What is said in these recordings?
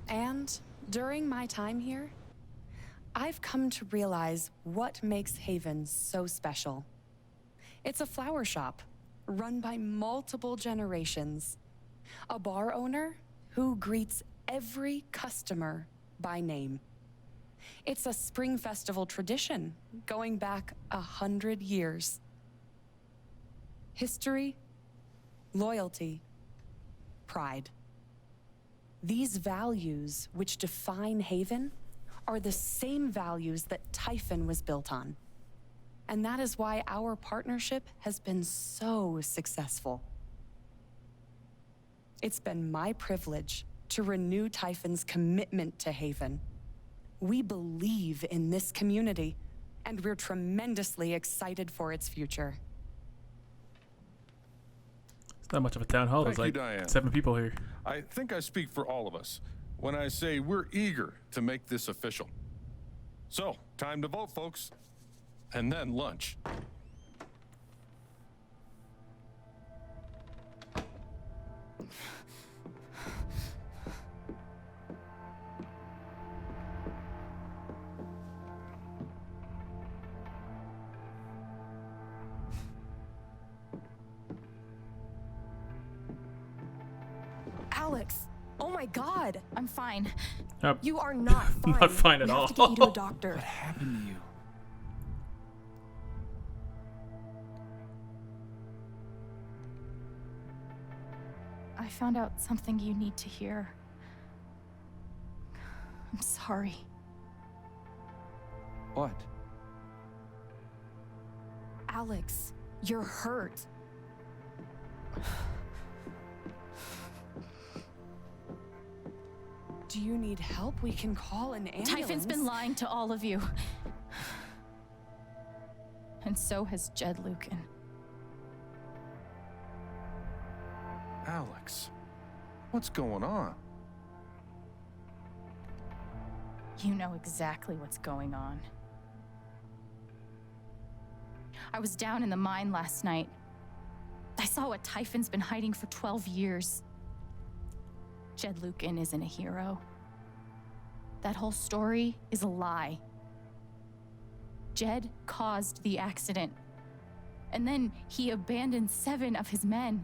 And during my time here, I've come to realize what makes Haven so special. It's a flower shop, run by multiple generations. A bar owner who greets every customer by name. It's a spring festival tradition going back 100 years. History, loyalty, pride. These values which define Haven are the same values that Typhon was built on. And that is why our partnership has been so successful. It's been my privilege to renew Typhon's commitment to Haven. We believe in this community, and we're tremendously excited for its future. It's not much of a town hall. There's like Diane. 7 people here. I think I speak for all of us when I say we're eager to make this official. So, time to vote, folks. And then lunch. Alex, oh my God. I'm fine. You are not fine. Not fine at We all. have to get you to a doctor. What happened to you? I found out something you need to hear. I'm sorry. What? Alex, you're hurt. Do you need help? We can call an ambulance. Typhon's been lying to all of you. And so has Jed Lucan. Alex, what's going on? You know exactly what's going on. I was down in the mine last night. I saw what Typhon's been hiding for 12 years. Jed Lucan isn't a hero. That whole story is a lie. Jed caused the accident. And then he abandoned 7 of his men.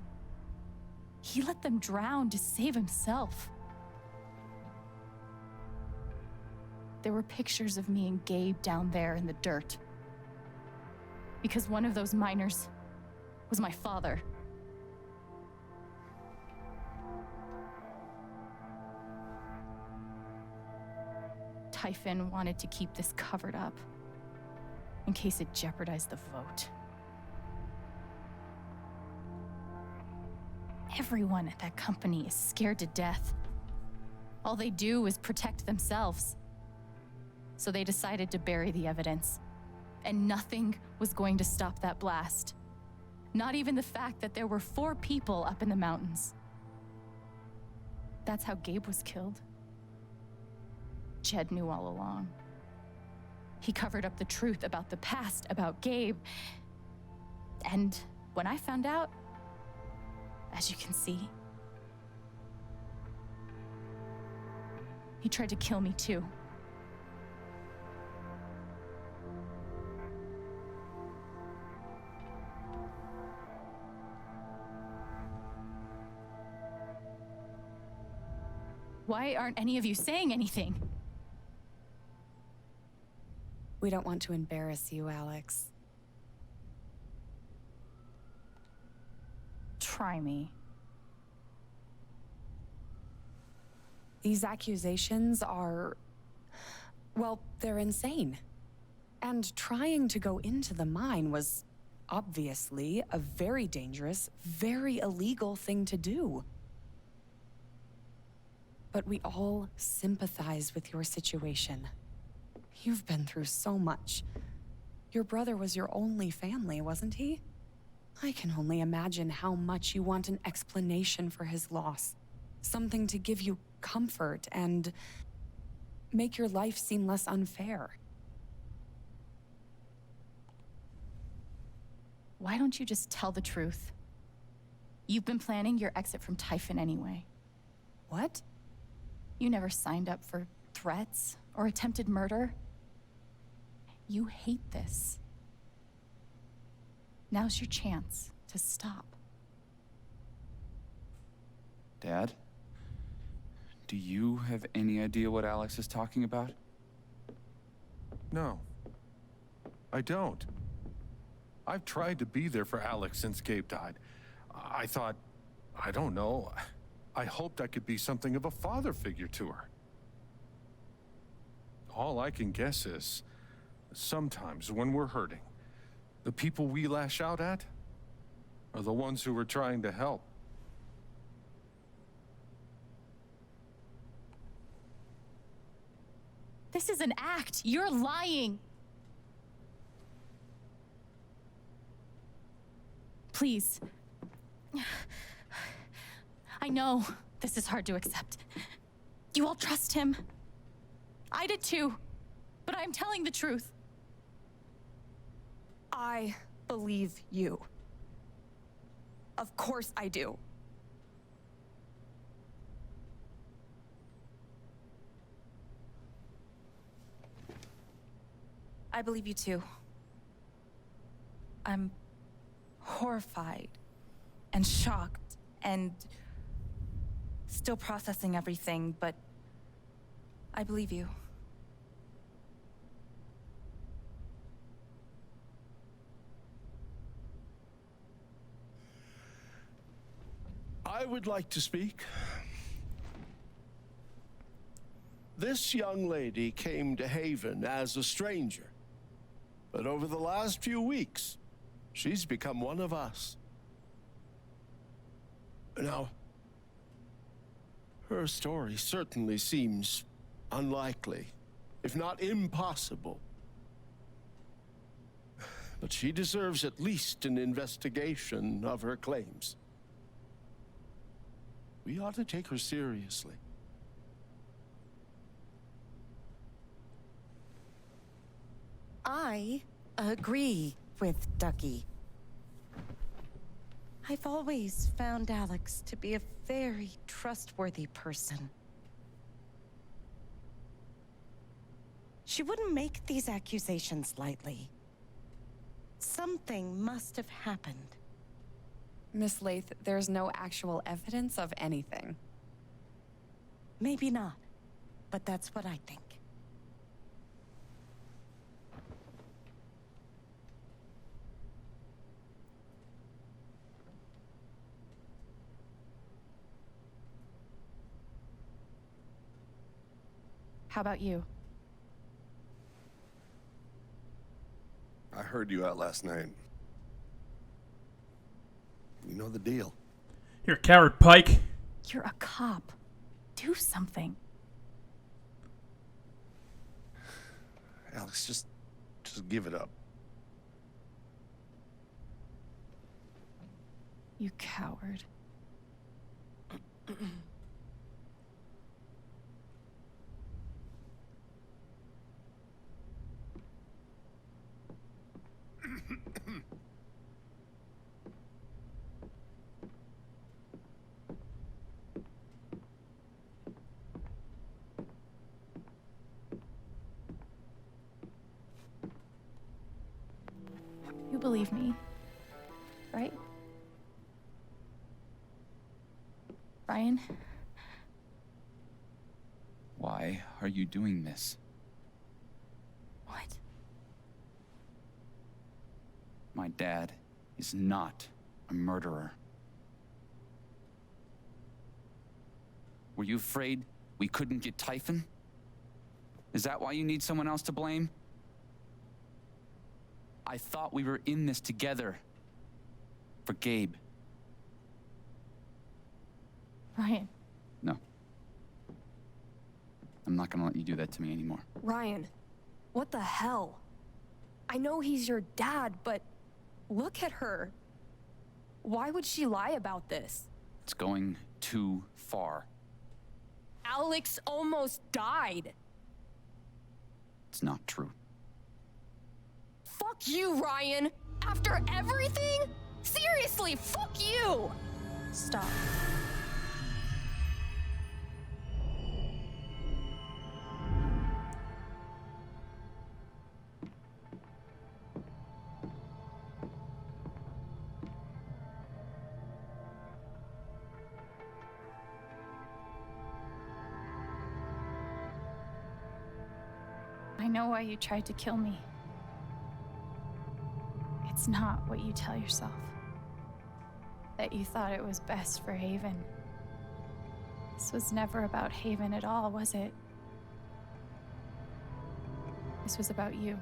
He let them drown to save himself. There were pictures of me and Gabe down there in the dirt. Because one of those miners was my father. Typhon wanted to keep this covered up in case it jeopardized the vote. Everyone at that company is scared to death. All they do is protect themselves. So they decided to bury the evidence. And nothing was going to stop that blast. Not even the fact that there were 4 people up in the mountains. That's how Gabe was killed. Jed knew all along. He covered up the truth about the past, about Gabe. And when I found out, as you can see, he tried to kill me too. Why aren't any of you saying anything? We don't want to embarrass you, Alex. Try me. These accusations are... well, they're insane. And trying to go into the mine was obviously a very dangerous, very illegal thing to do. But we all sympathize with your situation. You've been through so much. Your brother was your only family, wasn't he? I can only imagine how much you want an explanation for his loss. Something to give you comfort and make your life seem less unfair. Why don't you just tell the truth? You've been planning your exit from Typhon anyway. What? You never signed up for threats or attempted murder. You hate this. Now's your chance to stop. Dad? Do you have any idea what Alex is talking about? No, I don't. I've tried to be there for Alex since Gabe died. I thought, I don't know, I hoped I could be something of a father figure to her. All I can guess is, sometimes when we're hurting, the people we lash out at are the ones who we're trying to help. This is an act. You're lying. Please. I know this is hard to accept. You all trust him. I did too, but I'm telling the truth. I believe you. Of course I do. I believe you too. I'm horrified and shocked and still processing everything, but I believe you. I would like to speak. This young lady came to Haven as a stranger, but over the last few weeks, she's become one of us. Now, her story certainly seems unlikely, if not impossible. But she deserves at least an investigation of her claims. We ought to take her seriously. I agree with Ducky. I've always found Alex to be a very trustworthy person. She wouldn't make these accusations lightly. Something must have happened. Miss Lath, there's no actual evidence of anything. Maybe not, but that's what I think. How about you? I heard you out last night. You know the deal. You're a coward, Pike. You're a cop. Do something. Alex, just give it up. You coward. You believe me, right? Ryan? Why are you doing this? What? My dad is not a murderer. Were you afraid we couldn't get Typhon? Is that why you need someone else to blame? I thought we were in this together. For Gabe. Ryan. No. I'm not gonna let you do that to me anymore. Ryan, what the hell? I know he's your dad, but look at her. Why would she lie about this? It's going too far. Alex almost died. It's not true. Fuck you, Ryan! After everything? Seriously, fuck you! Stop. know why you tried to kill me. It's not what you tell yourself. That you thought it was best for Haven. This was never about Haven at all, was it? This was about you.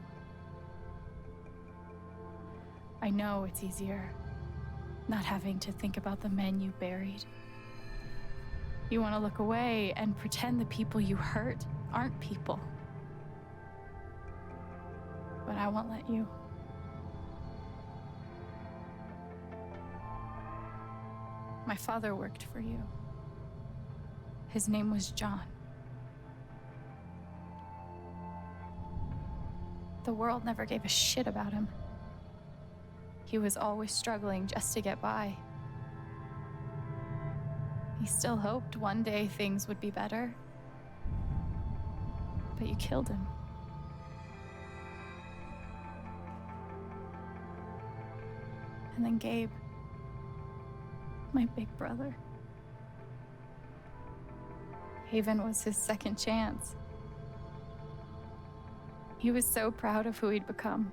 I know it's easier not having to think about the men you buried. You want to look away and pretend the people you hurt aren't people. But I won't let you. My father worked for you. His name was John. The world never gave a shit about him. He was always struggling just to get by. He still hoped one day things would be better. But you killed him. And then Gabe, my big brother. Haven was his second chance. He was so proud of who he'd become.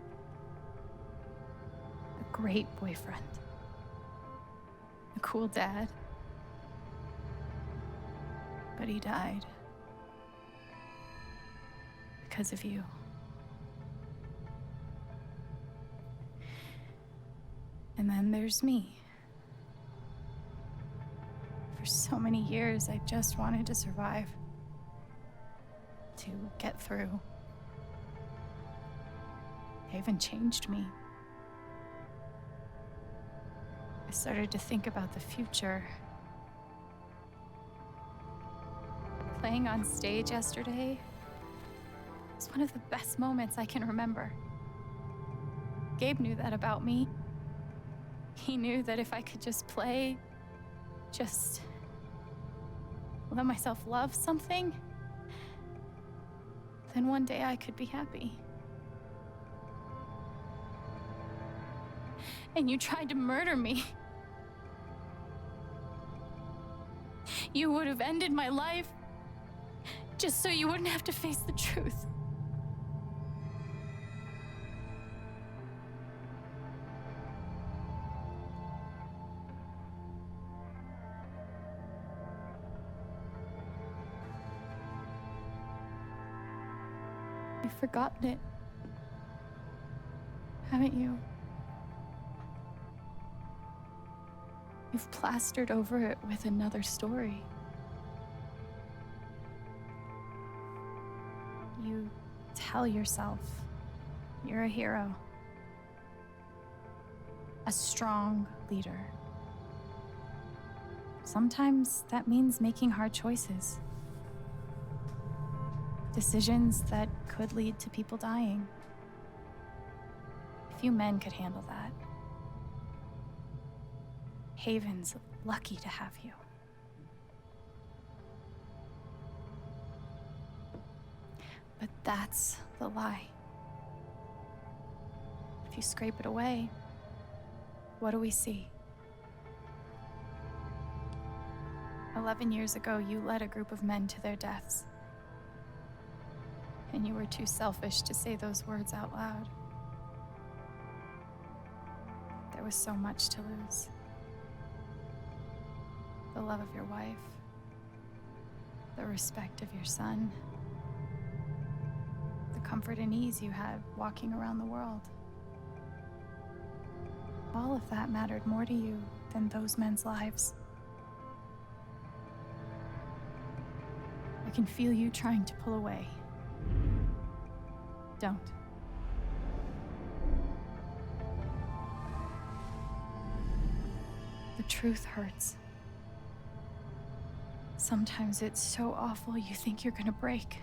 A great boyfriend. A cool dad. But he died. Because of you. And then there's me. For so many years, I just wanted to survive. To get through. Haven changed me. I started to think about the future. Playing on stage yesterday was one of the best moments I can remember. Gabe knew that about me. He knew that if I could just play, just let myself love something, then one day I could be happy. And you tried to murder me. You would have ended my life just so you wouldn't have to face the truth. You've forgotten it, haven't you? You've plastered over it with another story. You tell yourself you're a hero, a strong leader. Sometimes that means making hard choices. Decisions that could lead to people dying. Few men could handle that. Haven's lucky to have you. But that's the lie. If you scrape it away, what do we see? 11 years ago, you led a group of men to their deaths. And you were too selfish to say those words out loud. There was so much to lose. The love of your wife, the respect of your son, the comfort and ease you had walking around the world. All of that mattered more to you than those men's lives. I can feel you trying to pull away. Don't. The truth hurts. Sometimes it's so awful you think you're gonna break.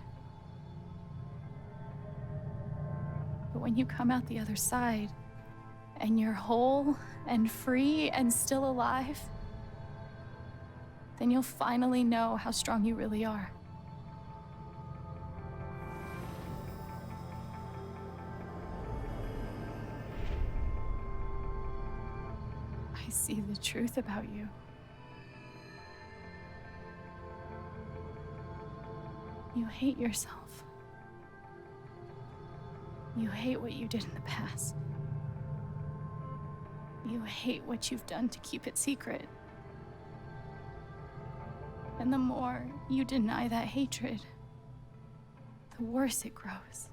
But when you come out the other side, and you're whole and free and still alive, then you'll finally know how strong you really are. I see the truth about you. You hate yourself. You hate what you did in the past. You hate what you've done to keep it secret. And the more you deny that hatred, the worse it grows.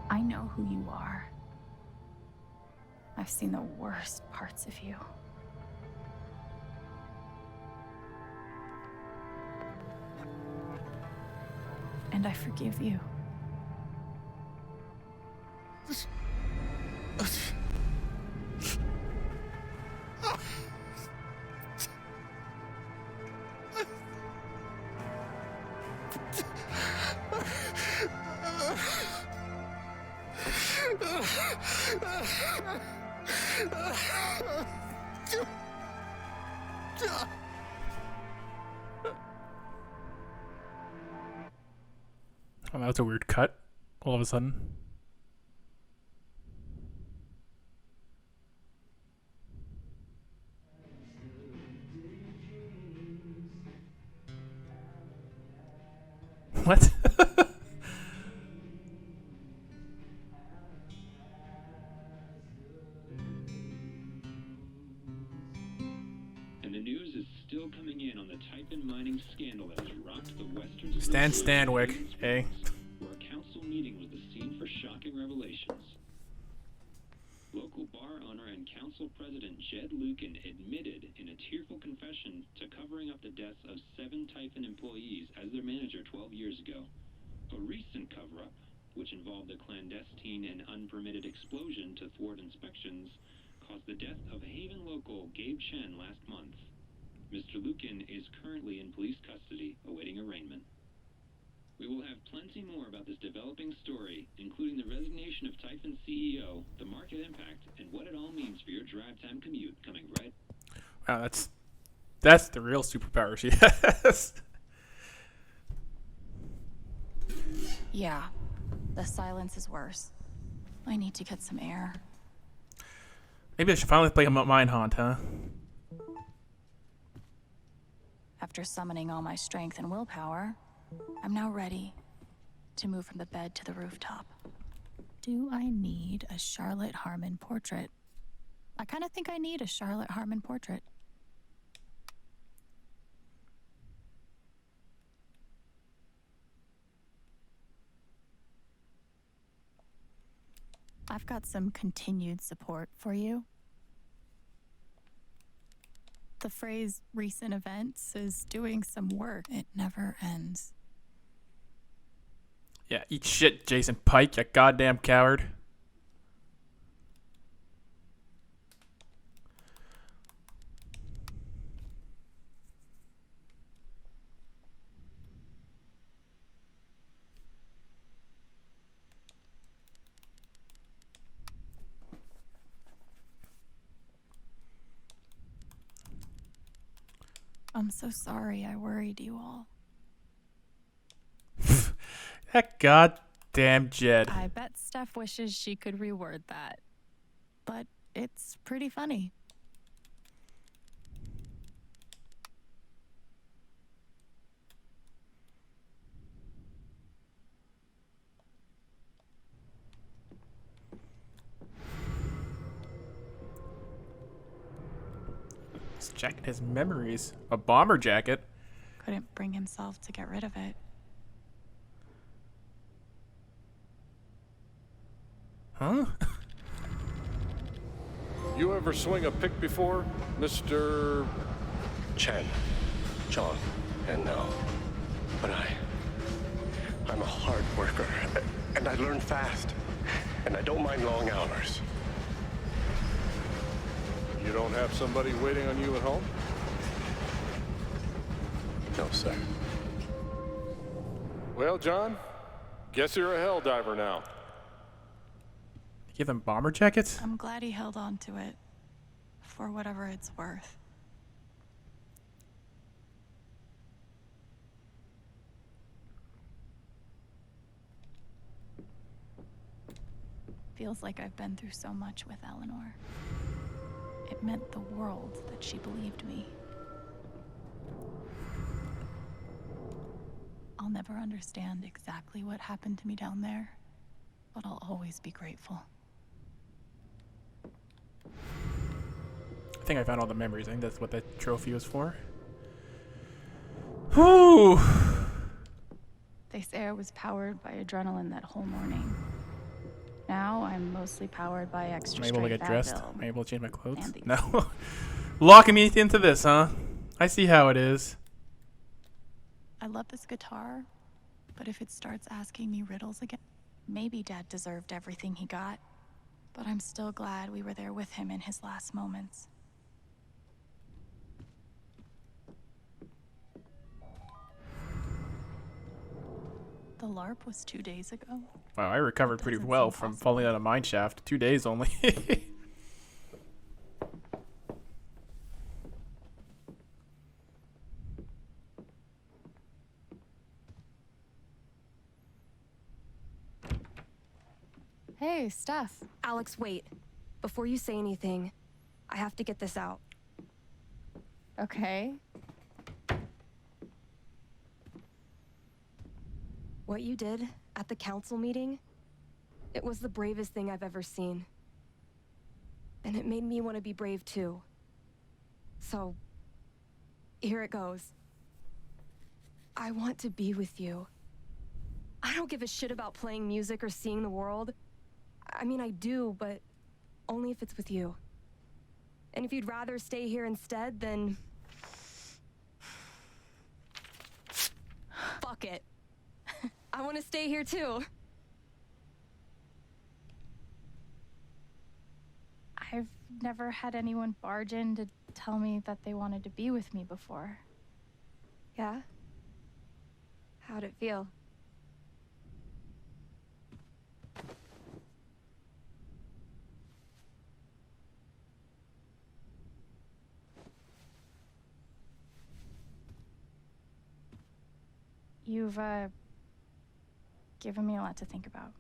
I know who you are. I've seen the worst parts of you. And I forgive you. Oh, that was a weird cut. All of a sudden. What? And the news is still coming in on the Typhon mining scandal that has rocked the Western Stan Stanwyck, hey. where a council meeting was the scene for shocking revelations. Local bar owner and council president Jed Lucan admitted in a tearful confession to covering up the deaths of 7 Typhon employees as their manager 12 years ago. A recent cover-up, which involved a clandestine and unpermitted explosion to thwart inspections, caused the death of Haven local Gabe Chen last month. Mr. Lucan is currently in police custody, awaiting arraignment. We will have plenty more about this developing story, including the resignation of Typhon CEO, the market impact, and what it all means for your drive time commute coming right. Wow, that's the real superpower she has. Yeah, the silence is worse. I need to get some air. Maybe I should finally play a Mine Haunt, huh? After summoning all my strength and willpower, I'm now ready to move from the bed to the rooftop. Do I need a Charlotte Harmon portrait? I kind of think I need a Charlotte Harmon portrait. I've got some continued support for you. The phrase recent events is doing some work. It never ends. Yeah, eat shit, Jason Pike, you goddamn coward. I'm so sorry I worried you all. That goddamn Jed. I bet Steph wishes she could reword that. But it's pretty funny. This jacket has memories. A bomber jacket. Couldn't bring himself to get rid of it. Huh? You ever swing a pick before, Mr. Chen, John, and now. But I'm a hard worker, and I learn fast, and I don't mind long hours. You don't have somebody waiting on you at home? No, sir. Well, John, guess you're a hell diver now. Give them bomber jackets? I'm glad he held on to it. For whatever it's worth. Feels like I've been through so much with Eleanor. It meant the world that she believed me. never understand exactly what happened to me down there, but I'll always be grateful. I think I found all the memories. I think that's what that trophy was for. Whew. They say I was powered by adrenaline that whole morning. Now I'm mostly powered by extra Am I able to strength get dressed? Advil Am I able to change my clothes? and these. No. Locking me into this, huh? I see how it is. I love this guitar, but if it starts asking me riddles again, maybe Dad deserved everything he got. But I'm still glad we were there with him in his last moments. The LARP was 2 days ago. Wow, I recovered pretty Doesn't well seem from possible. falling out of mine shaft. 2 days only. Hey, Steph. Alex, wait. Before you say anything, I have to get this out. Okay. What you did at the council meeting, it was the bravest thing I've ever seen. And it made me want to be brave too. So, here it goes. I want to be with you. I don't give a shit about playing music or seeing the world. I mean, I do, but only if it's with you. And if you'd rather stay here instead, then... fuck it. I want to stay here too. I've never had anyone barge in to tell me that they wanted to be with me before. Yeah? How'd it feel? You've, given me a lot to think about.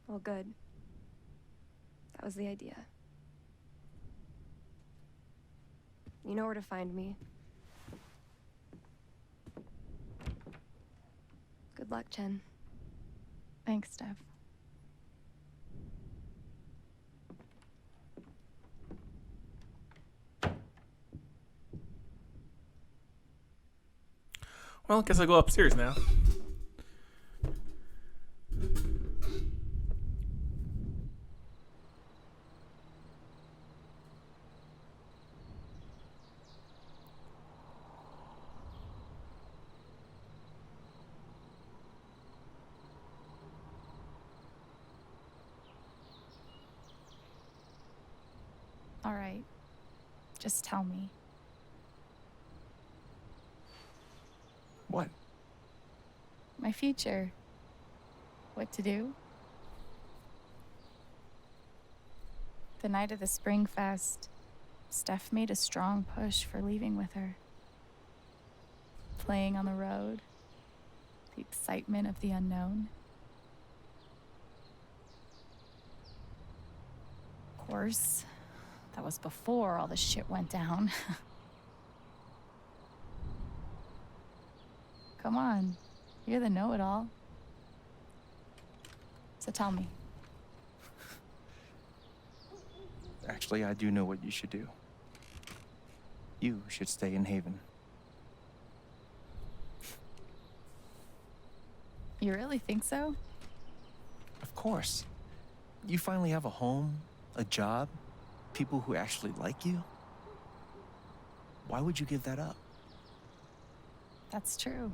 Well, good. That was the idea. You know where to find me. Good luck, Chen. Thanks, Steph. Well, I guess I'll go upstairs now. All right. Just tell me. What? My future. What to do? The night of the Spring Fest, Steph made a strong push for leaving with her. Playing on the road, the excitement of the unknown. Of course, that was before all the shit went down. Come on, you're the know-it-all. So tell me. Actually, I do know what you should do. You should stay in Haven. You really think so? Of course. You finally have a home, a job, people who actually like you. Why would you give that up? That's true.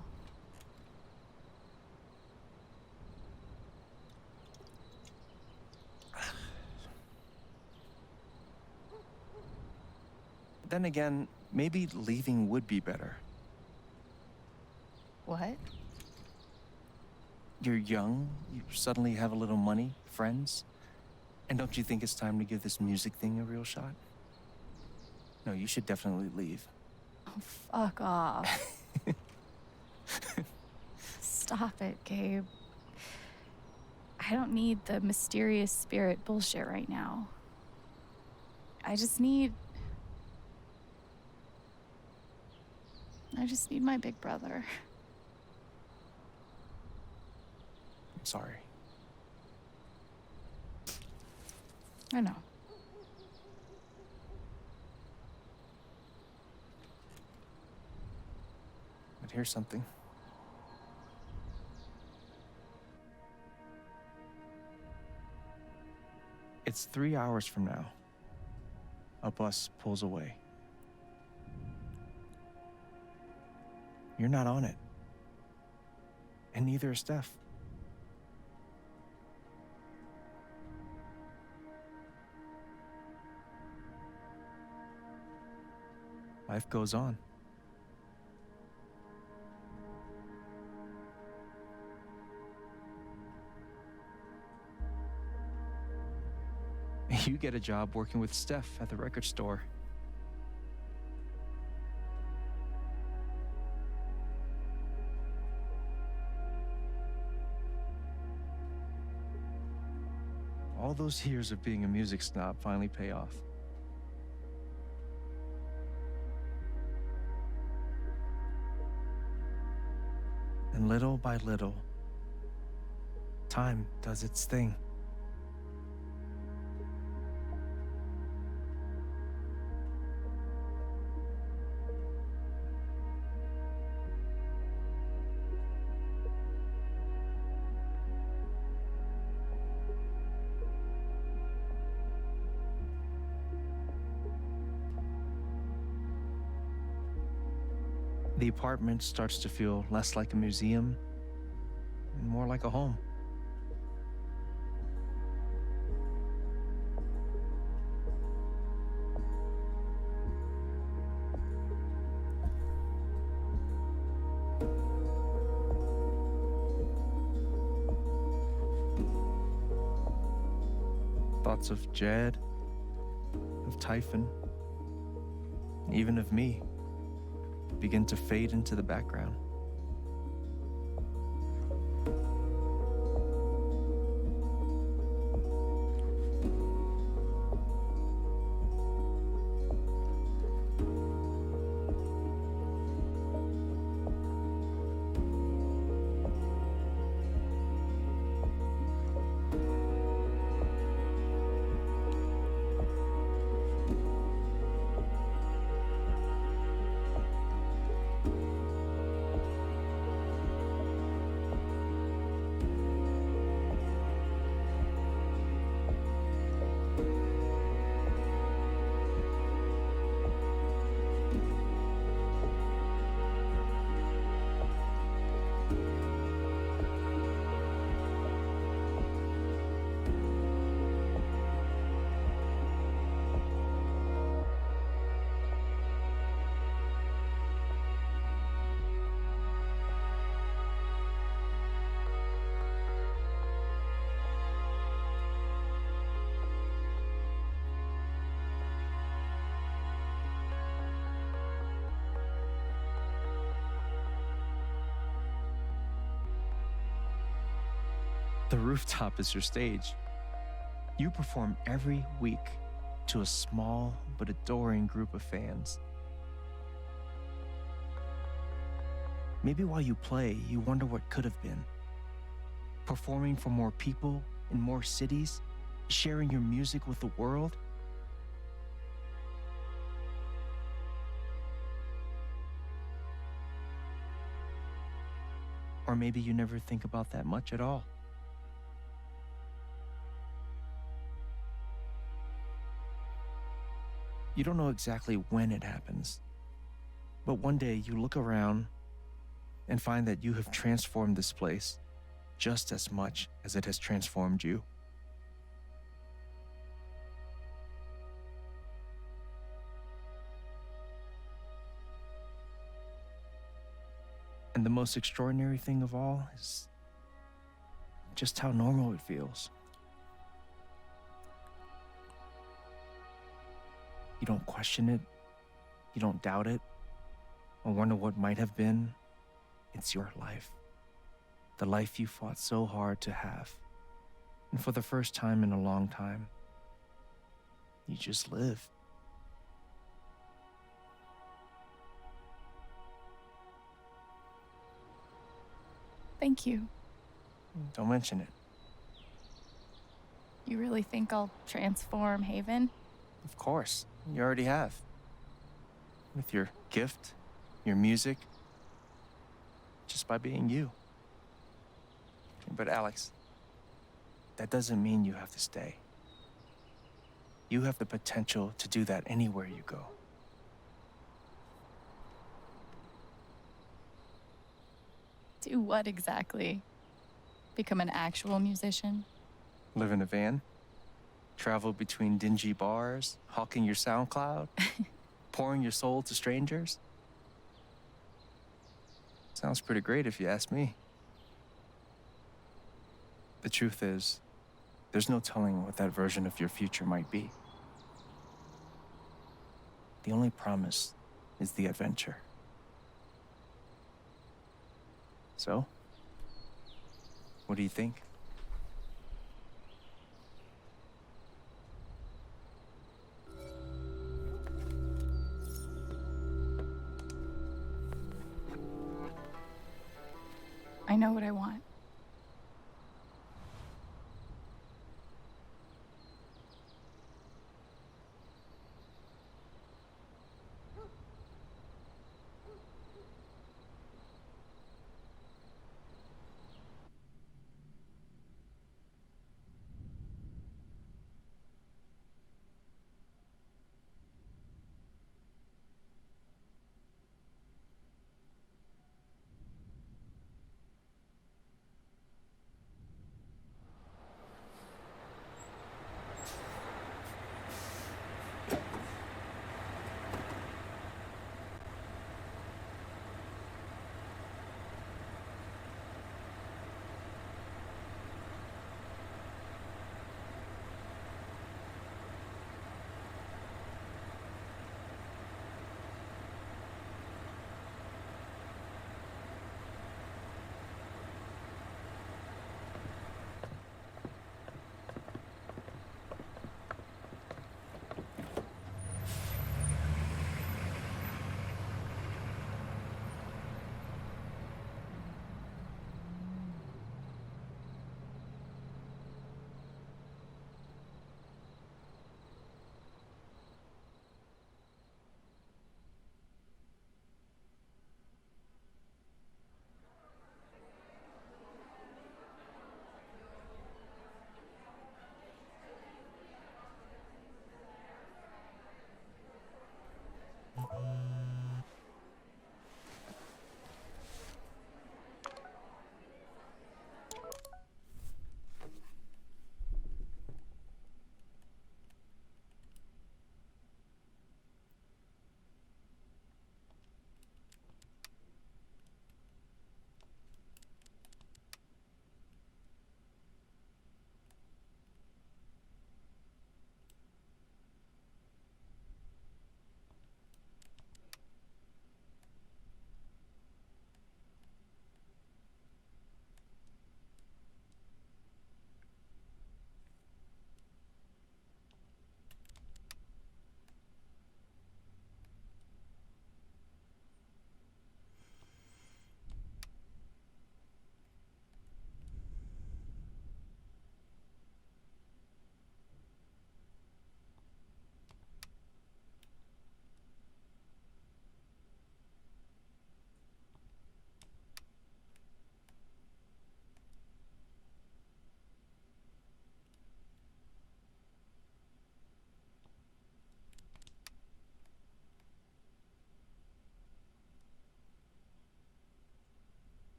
Then again, maybe leaving would be better. What? You're young, you suddenly have a little money, friends. And don't you think it's time to give this music thing a real shot? No, you should definitely leave. Oh, fuck off. Stop it, Gabe. I don't need the mysterious spirit bullshit right now. I just need my big brother. sorry. I know. But here's something. It's 3 hours from now. A bus pulls away. You're not on it. And neither is Steph. Life goes on. You get a job working with Steph at the record store. All those years of being a music snob finally pay off. And little by little, time does its thing. The apartment starts to feel less like a museum and more like a home. Thoughts of Jed, of Typhon, and even of me begin to fade into the background. The rooftop is your stage. You perform every week to a small but adoring group of fans. Maybe while you play, you wonder what could have been. Performing for more people in more cities, sharing your music with the world. Or maybe you never think about that much at all. You don't know exactly when it happens, but one day you look around and find that you have transformed this place just as much as it has transformed you. And the most extraordinary thing of all is just how normal it feels. You don't question it, you don't doubt it, or wonder what might have been. It's your life. The life you fought so hard to have. And for the first time in a long time, you just live. Thank you. Don't mention it. You really think I'll transform Haven? Of course, you already have. With your gift, your music, just by being you. But Alex, that doesn't mean you have to stay. You have the potential to do that anywhere you go. Do what exactly? Become an actual musician? Live in a van, travel between dingy bars, hawking your SoundCloud, pouring your soul to strangers. Sounds pretty great if you ask me. The truth is, there's no telling what that version of your future might be. The only promise is the adventure. So, what do you think? I know what I want.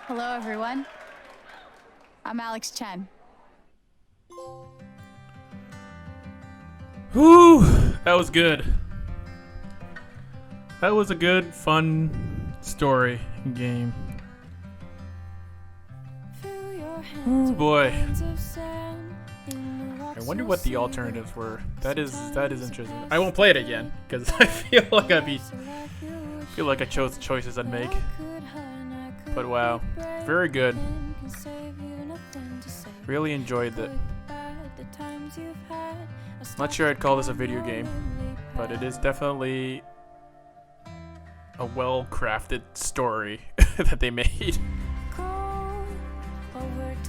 Hello, everyone. I'm Alex Chen. Whew, that was good. That was a good, fun story game. Oh boy. I wonder what the alternatives were. That is interesting. I won't play it again because I feel like I chose the choices I'd make. But wow, very good. Really enjoyed it. Not sure I'd call this a video game, but it is definitely a well-crafted story that they made.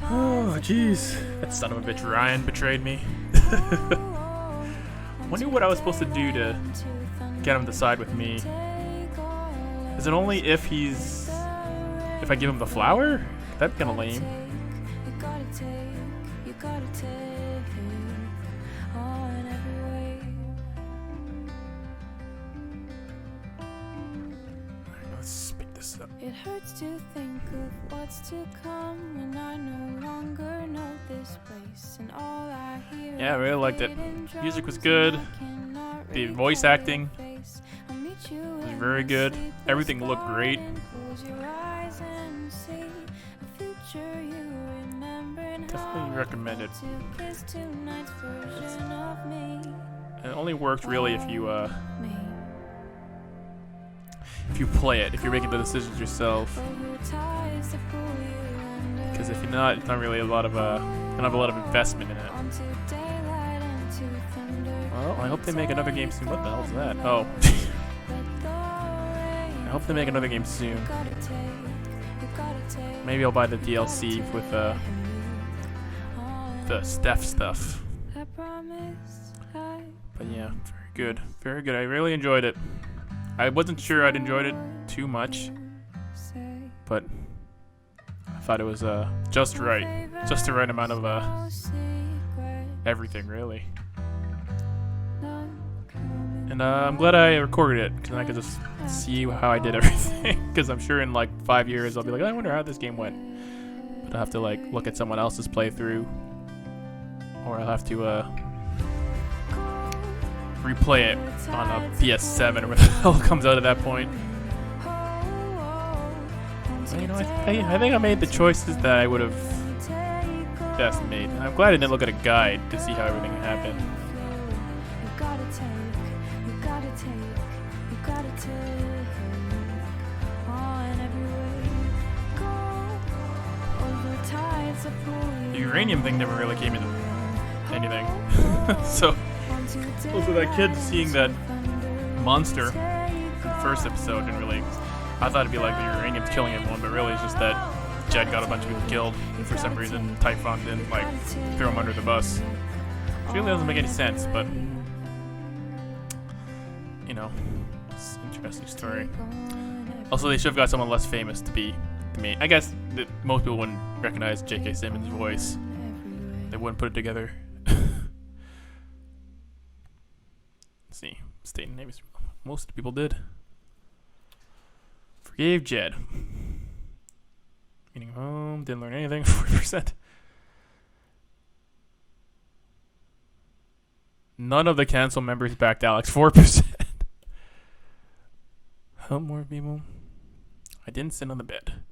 Oh, jeez. That son of a bitch Ryan betrayed me. I wonder what I was supposed to do to get him to side with me. Is it only if I give him the flower? That'd be kinda lame. It hurts to think of what's to come when I no longer know this place and all I hear. Yeah, I really liked it. Music was good. The voice acting was very good. Everything looked great. Definitely recommend it. It only worked really if you play it, if you're making the decisions yourself. Because if you're not, it's not really a lot of you don't have a lot of investment in it. Well, I hope they make another game soon. What the hell is that? Oh. I hope they make another game soon. Maybe I'll buy the DLC with the Steph stuff. But yeah, very good. Very good. I really enjoyed it. I wasn't sure I'd enjoyed it too much, but I thought it was just right. Just the right amount of everything, really. And I'm glad I recorded it, because I could just see how I did everything. Because I'm sure in like 5 years I'll be like, I wonder how this game went. But I'll have to like look at someone else's playthrough, or I'll have to replay it on a PS7 or whatever the hell comes out at that point. But, you know, I think I made the choices that I would have best made. And I'm glad I didn't look at a guide to see how everything happened. The uranium thing never really came into anything. So also that kid seeing that monster in the first episode didn't really, I thought it'd be like the uranium's killing everyone, but really it's just that Jed got a bunch of people killed, and for some reason Typhon didn't like throw him under the bus. Which really doesn't make any sense, but you know, it's an interesting story. Also, they should have got someone less famous to be the main. I guess that most people wouldn't recognize J.K. Simmons' voice. They wouldn't put it together. Let's see, stating names. Most people did. Forgave Jed. Meaning home, didn't learn anything. 40%. None of the council members backed Alex. 4%. Help more people. I didn't sit on the bed.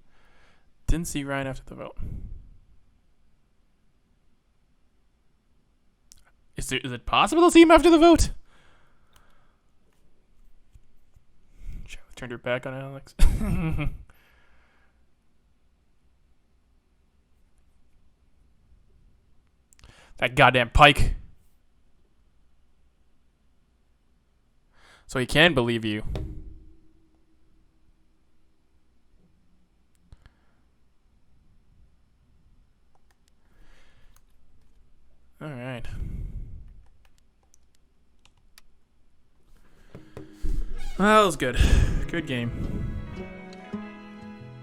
Didn't see Ryan after the vote. Is it possible to see him after the vote? Charlotte turned her back on Alex. That goddamn Pike. So he can believe you. All right. Well, that was good. Good game.